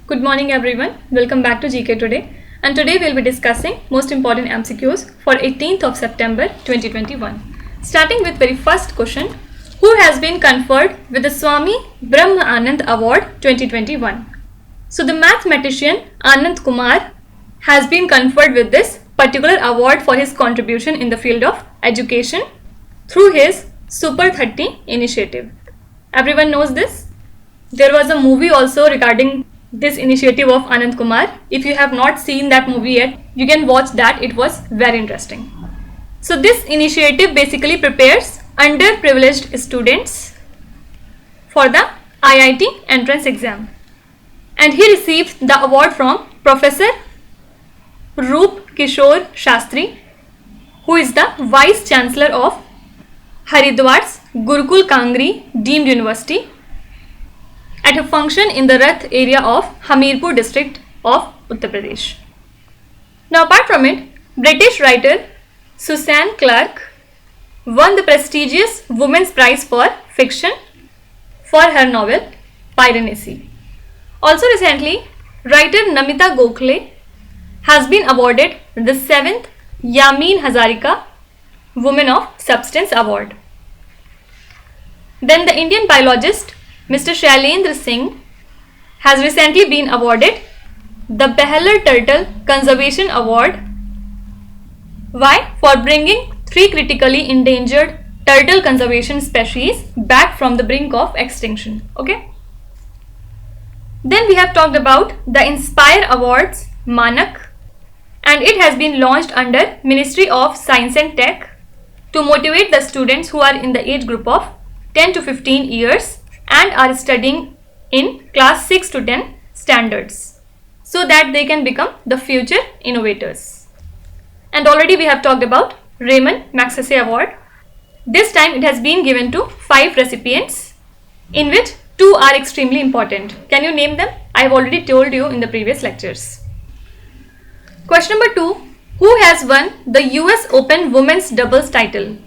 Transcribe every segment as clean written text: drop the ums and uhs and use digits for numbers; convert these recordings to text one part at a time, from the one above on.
Good morning everyone. Welcome back to GK Today. And today we'll be discussing most important MCQs for 18th of September 2021. Starting with very first question. Who has been conferred with the Swami Brahma Anand Award 2021? So the mathematician Anand Kumar has been conferred with this particular award for his contribution in the field of education through his Super 30 initiative. Everyone knows this. There was a movie also regarding this initiative of Anand Kumar. If you have not seen that movie yet, you can watch that. It was very interesting. So this initiative basically prepares underprivileged students for the IIT entrance exam. And he received the award from Professor Roop Kishore Shastri, who is the Vice Chancellor of Haridwar's Gurukul Kangri Deemed University, at a function in the Rath area of Hamirpur district of Uttar Pradesh. Now apart from it, British writer Susan Clarke won the prestigious Women's Prize for Fiction for her novel Piranesi. Also recently, writer Namita Gokhale has been awarded the 7th Yamin Hazarika Woman of Substance Award. Then the Indian biologist Mr. Shailendra Singh has recently been awarded the Beheller Turtle Conservation Award. Why? For bringing 3 critically endangered turtle conservation species back from the brink of extinction. Okay. Then we have talked about the Inspire Awards Manak, and it has been launched under Ministry of Science and Tech to motivate the students who are in the age group of 10 to 15 years and are studying in class 6 to 10 standards, so that they can become the future innovators. And already we have talked about Raymond Magsaysay Award. This time it has been given to 5 recipients, in which 2 are extremely important. Can you name them? I have already told you in the previous lectures. Question number 2. Who has won the US Open Women's Doubles title?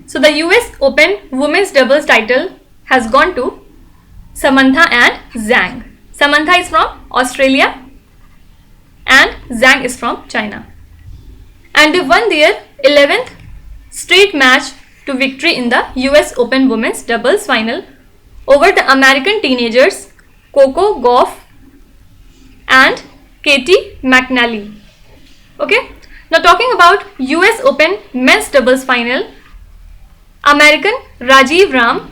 So the US Open Women's Doubles title has gone to Samantha and Zhang. Samantha is from Australia and Zhang is from China. And they won their 11th straight match to victory in the US Open Women's Doubles final over the American teenagers Coco Gauff and Katie McNally. Okay. Now talking about US Open Men's Doubles final, American Rajiv Ram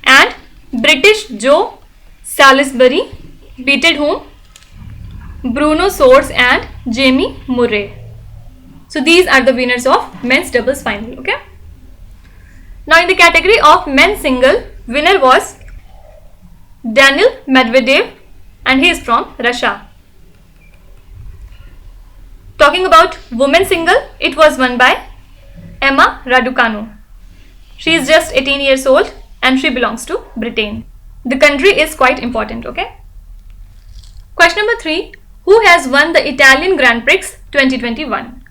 and British Joe Salisbury beated whom? Bruno Soares and Jamie Murray. So these are the winners of men's doubles final. Okay. Now in the category of men's single, winner was Daniil Medvedev and he is from Russia. Talking about women's single, it was won by Emma Raducanu. She is just 18 years old and she belongs to Britain. The country is quite important, okay? Question number 3. Who has won the Italian Grand Prix 2021?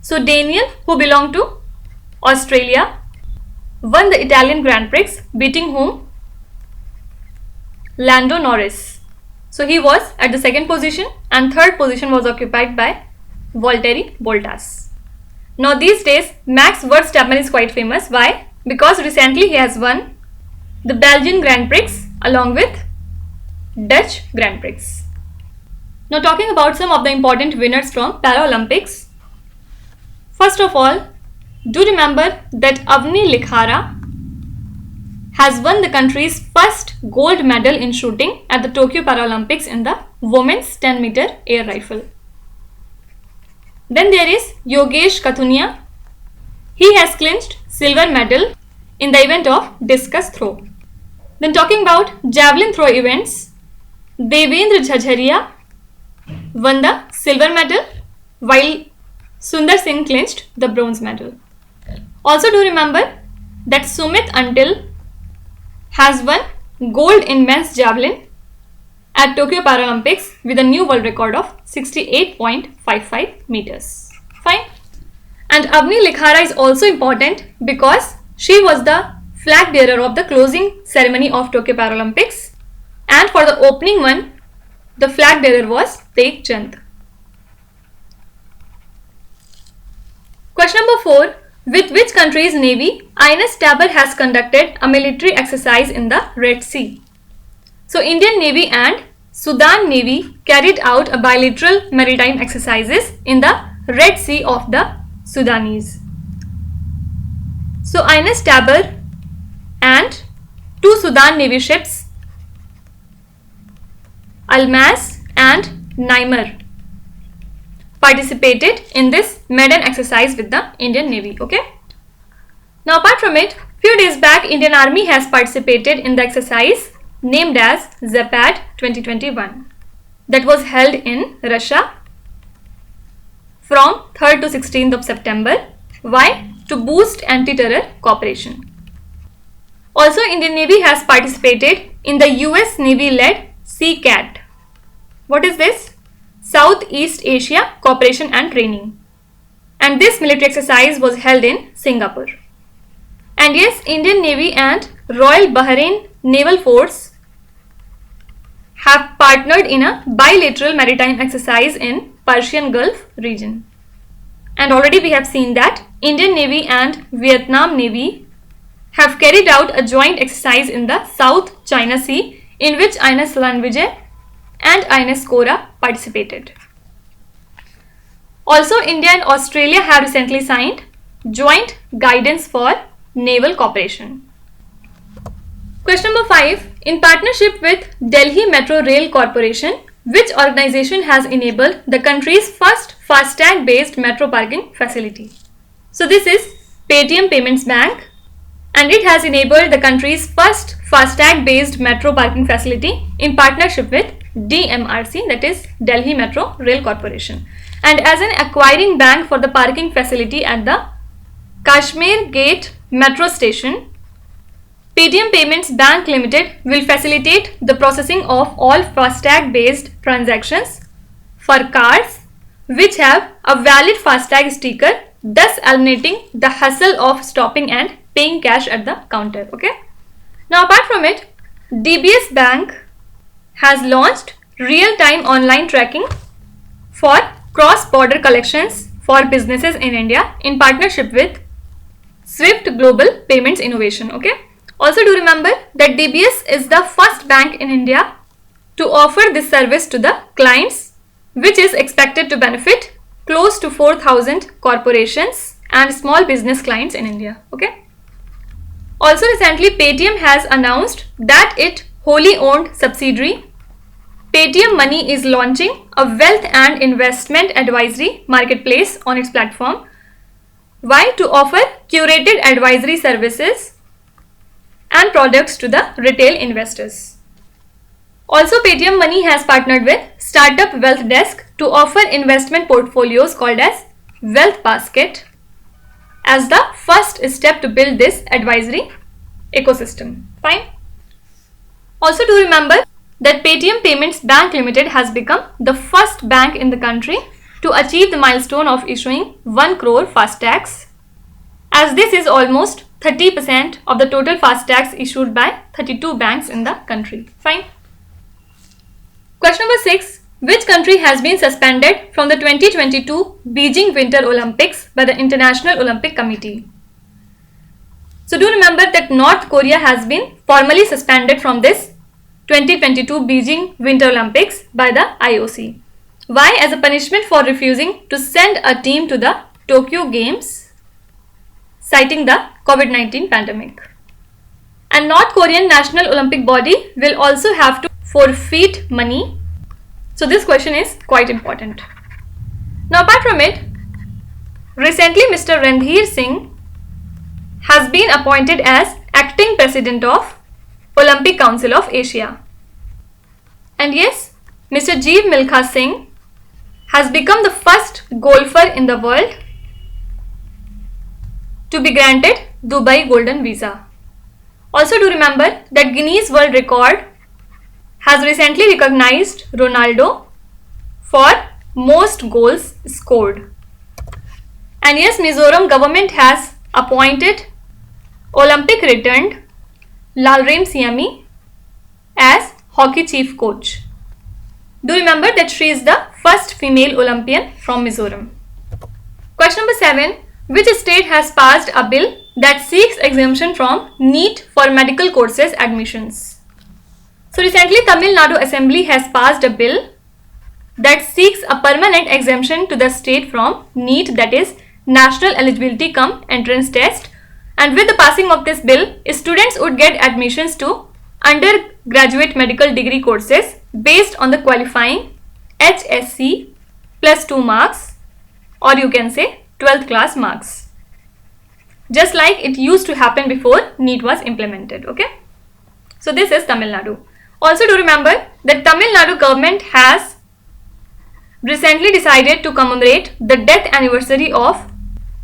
So Daniel, who belonged to Australia, won the Italian Grand Prix, beating whom? Lando Norris. So he was at the 2nd position and 3rd position was occupied by Valtteri Bottas. Now these days Max Verstappen is quite famous. Why? Because recently he has won the Belgian Grand Prix along with Dutch Grand Prix. Now talking about some of the important winners from Paralympics. First of all, do remember that Avni Likhara has won the country's first gold medal in shooting at the Tokyo Paralympics in the women's 10-meter air rifle. Then there is Yogesh Kathunia. He has clinched silver medal in the event of discus throw. Then talking about javelin throw events, Devendra Jhajharia won the silver medal while Sundar Singh clinched the bronze medal. Also do remember that Sumit Until has won gold in men's javelin at Tokyo Paralympics with a new world record of 68.55 meters. Fine. And Avni Likhara is also important because she was the flag bearer of the closing ceremony of Tokyo Paralympics and for the opening one, the flag bearer was Tek Chand. Question number 4. With which country's navy INS Tabor has conducted a military exercise in the Red Sea? So Indian Navy and Sudan Navy carried out a bilateral maritime exercises in the Red Sea of the Sudanese. So INS Tabor and 2 Sudan Navy ships, Almas and Naimer, participated in this maiden exercise with the Indian Navy. Okay. Now apart from it, few days back Indian Army has participated in the exercise named as Zapad 2021 that was held in Russia from 3rd to 16th of September. Why? To boost anti-terror cooperation. Also, Indian Navy has participated in the US Navy-led SEACAT. What is this? Southeast Asia Cooperation and Training. And this military exercise was held in Singapore. And yes, Indian Navy and Royal Bahrain Naval Force have partnered in a bilateral maritime exercise in Persian Gulf region. And already we have seen that Indian Navy and Vietnam Navy have carried out a joint exercise in the South China Sea in which INS Lanvijay and INS Kora participated. Also, India and Australia have recently signed joint guidance for naval cooperation. Question number 5. In partnership with Delhi Metro Rail Corporation, which organization has enabled the country's first FASTag based metro parking facility? So this is Paytm Payments Bank, and it has enabled the country's first FASTag based metro parking facility in partnership with DMRC, that is Delhi Metro Rail Corporation. And as an acquiring bank for the parking facility at the Kashmir Gate Metro Station, Paytm Payments Bank Limited will facilitate the processing of all FASTag based transactions for cars which have a valid FASTag sticker, thus eliminating the hassle of stopping and paying cash at the counter. Okay. Now apart from it, DBS Bank has launched real-time online tracking for cross-border collections for businesses in India in partnership with Swift Global Payments Innovation. Okay. Also do remember that DBS is the first bank in India to offer this service to the clients, which is expected to benefit close to 4,000 corporations and small business clients in India. Okay. Also recently Paytm has announced that its wholly owned subsidiary Paytm Money is launching a wealth and investment advisory marketplace on its platform. Why? To offer curated advisory services and products to the retail investors. Also, Paytm Money has partnered with Startup Wealth Desk to offer investment portfolios called as Wealth Basket as the first step to build this advisory ecosystem. Fine. Also, do remember that Paytm Payments Bank Limited has become the first bank in the country to achieve the milestone of issuing 1 crore FASTags, as this is almost 30% of the total FASTags issued by 32 banks in the country. Fine. Question number 6. Which country has been suspended from the 2022 Beijing Winter Olympics by the International Olympic Committee? So do remember that North Korea has been formally suspended from this 2022 Beijing Winter Olympics by the IOC. Why? As a punishment for refusing to send a team to the Tokyo Games, citing the COVID-19 pandemic. And North Korean National Olympic Body will also have to forfeit money. So this question is quite important. Now apart from it, recently Mr. Randhir Singh has been appointed as acting president of Olympic Council of Asia. And yes, Mr. Jeev Milkha Singh has become the first golfer in the world to be granted Dubai Golden Visa. Also do remember that Guinness World Record has recently recognized Ronaldo for most goals scored. And yes, Mizoram government has appointed Olympic returned Lalrem Siami as hockey chief coach. Do remember that she is the first female Olympian from Mizoram. Question number 7. Which state has passed a bill that seeks exemption from NEET for medical courses admissions? So recently Tamil Nadu Assembly has passed a bill that seeks a permanent exemption to the state from NEET, that is National Eligibility Cum Entrance Test, and with the passing of this bill, students would get admissions to undergraduate medical degree courses based on the qualifying HSC plus 2 marks, or you can say 12th class marks, just like it used to happen before NEET was implemented. Okay, so this is Tamil Nadu. Also do remember that Tamil Nadu government has recently decided to commemorate the death anniversary of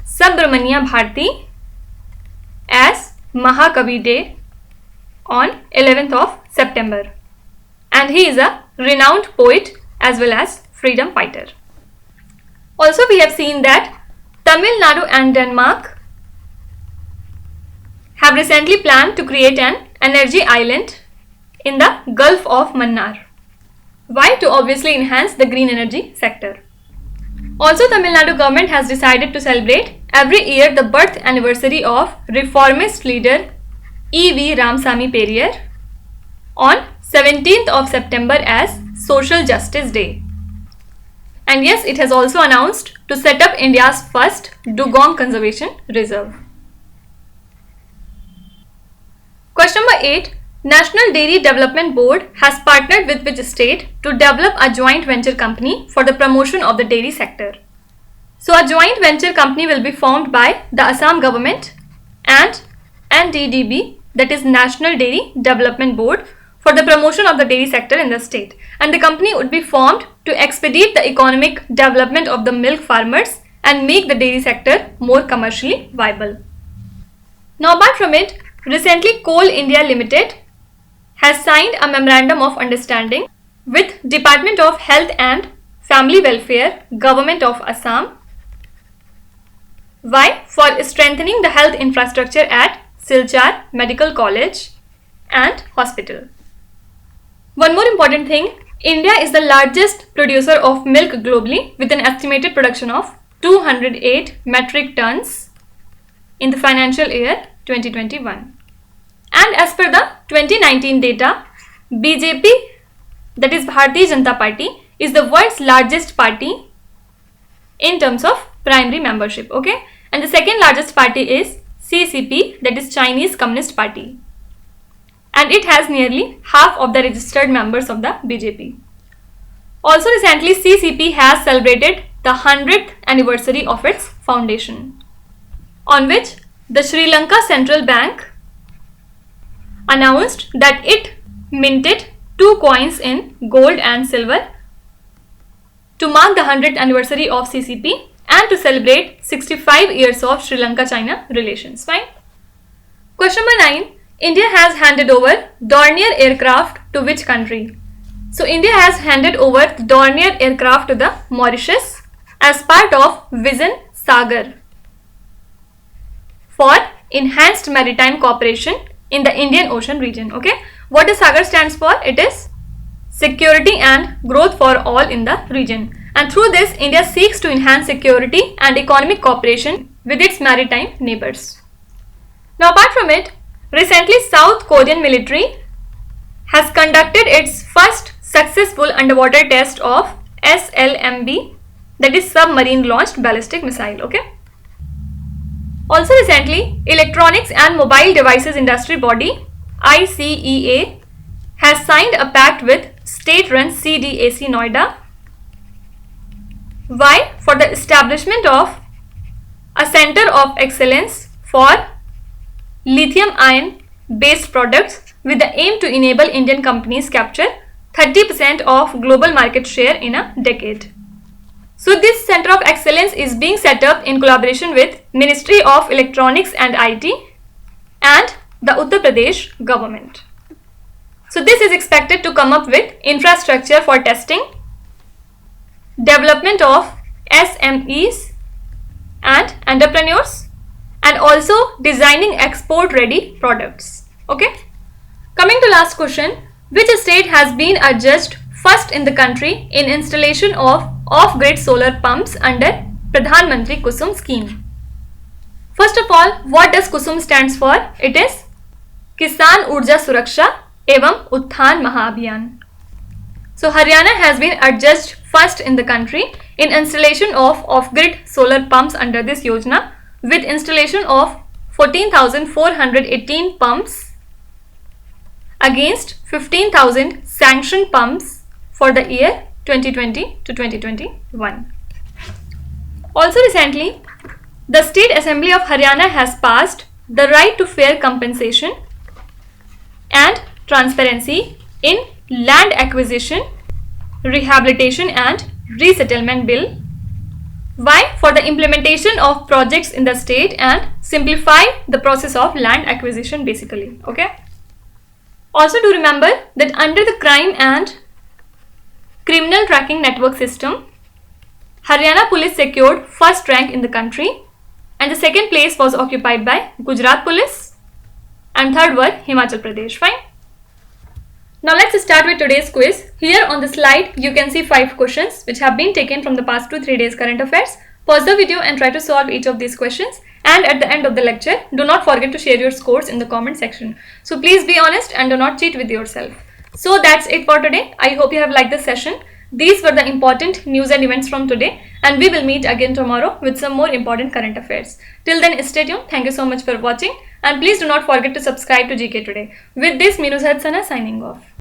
Subramania Bharati as Mahakavi Day on 11th of September, and he is a renowned poet as well as freedom fighter. Also we have seen that Tamil Nadu and Denmark have recently planned to create an energy island in the Gulf of Mannar. Why? To obviously enhance the green energy sector. Also, Tamil Nadu government has decided to celebrate every year the birth anniversary of reformist leader E.V. Ramsamy Periyar on 17th of September as Social Justice Day. And yes, it has also announced to set up India's first dugong conservation reserve. Question number 8. National Dairy Development Board has partnered with which state to develop a joint venture company for the promotion of the dairy sector? So a joint venture company will be formed by the Assam government and NDDB, that is National Dairy Development Board, for the promotion of the dairy sector in the state, and the company would be formed to expedite the economic development of the milk farmers and make the dairy sector more commercially viable. Now apart from it, recently Coal India Limited has signed a memorandum of understanding with Department of Health and Family Welfare, Government of Assam. Why? For strengthening the health infrastructure at Silchar Medical College and Hospital. One more important thing, India is the largest producer of milk globally with an estimated production of 208 metric tons in the financial year 2021. And as per the 2019 data, BJP, that is Bharatiya Janata Party, is the world's largest party in terms of primary membership. Okay, and the second largest party is CCP, that is Chinese Communist Party, and it has nearly half of the registered members of the BJP. Also recently CCP has celebrated the 100th anniversary of its foundation, on which the Sri Lanka Central Bank announced that it minted 2 coins in gold and silver to mark the 100th anniversary of CCP and to celebrate 65 years of Sri Lanka-China relations. Fine. Question number 9. India has handed over Dornier aircraft to which country? So India has handed over the Dornier aircraft to the Mauritius as part of Vision Sagar for enhanced maritime cooperation in the Indian Ocean region. Okay, what does Sagar stands for? It is security and growth for all in the region, and through this India seeks to enhance security and economic cooperation with its maritime neighbors. Now apart from it, recently South Korean military has conducted its first successful underwater test of SLMB, that is submarine launched ballistic missile. Okay. Also recently, Electronics and Mobile Devices Industry Body ICEA has signed a pact with state-run CDAC Noida. Why? For the establishment of a center of excellence for lithium-ion based products with the aim to enable Indian companies capture 30% of global market share in a decade. So this Center of Excellence is being set up in collaboration with Ministry of Electronics and IT and the Uttar Pradesh government. So this is expected to come up with infrastructure for testing, development of SMEs and entrepreneurs, and also designing export ready products. Okay. Coming to last question, Which state has been adjudged first in the country in installation of off-grid solar pumps under Pradhan Mantri Kusum scheme? First of all, what does Kusum stands for? It is Kisan Urja Suraksha Evam Utthan Mahabhiyan. So Haryana has been adjudged first in the country in installation of off-grid solar pumps under this Yojana, with installation of 14,418 pumps against 15,000 sanctioned pumps for the year 2020 to 2021. Also recently, the State Assembly of Haryana has passed the Right to Fair Compensation and Transparency in Land Acquisition, Rehabilitation and Resettlement Bill. Why? For the implementation of projects in the state and simplify the process of land acquisition basically. Okay. Also do remember that under the Crime and Criminal Tracking Network system, Haryana Police secured first rank in the country, and the second place was occupied by Gujarat Police, and third were Himachal Pradesh. Fine. Now let's start with today's quiz. Here on the slide you can see 5 questions which have been taken from the past 2-3 days current affairs. Pause the video and try to solve each of these questions, and at the end of the lecture do not forget to share your scores in the comment section. So please be honest and do not cheat with yourself. So that's it for today. I hope you have liked this session. These were the important news and events from today, and we will meet again tomorrow with some more important current affairs. Till then, stay tuned. Thank you so much for watching, and please do not forget to subscribe to GK Today. With this, Meenu Sana signing off.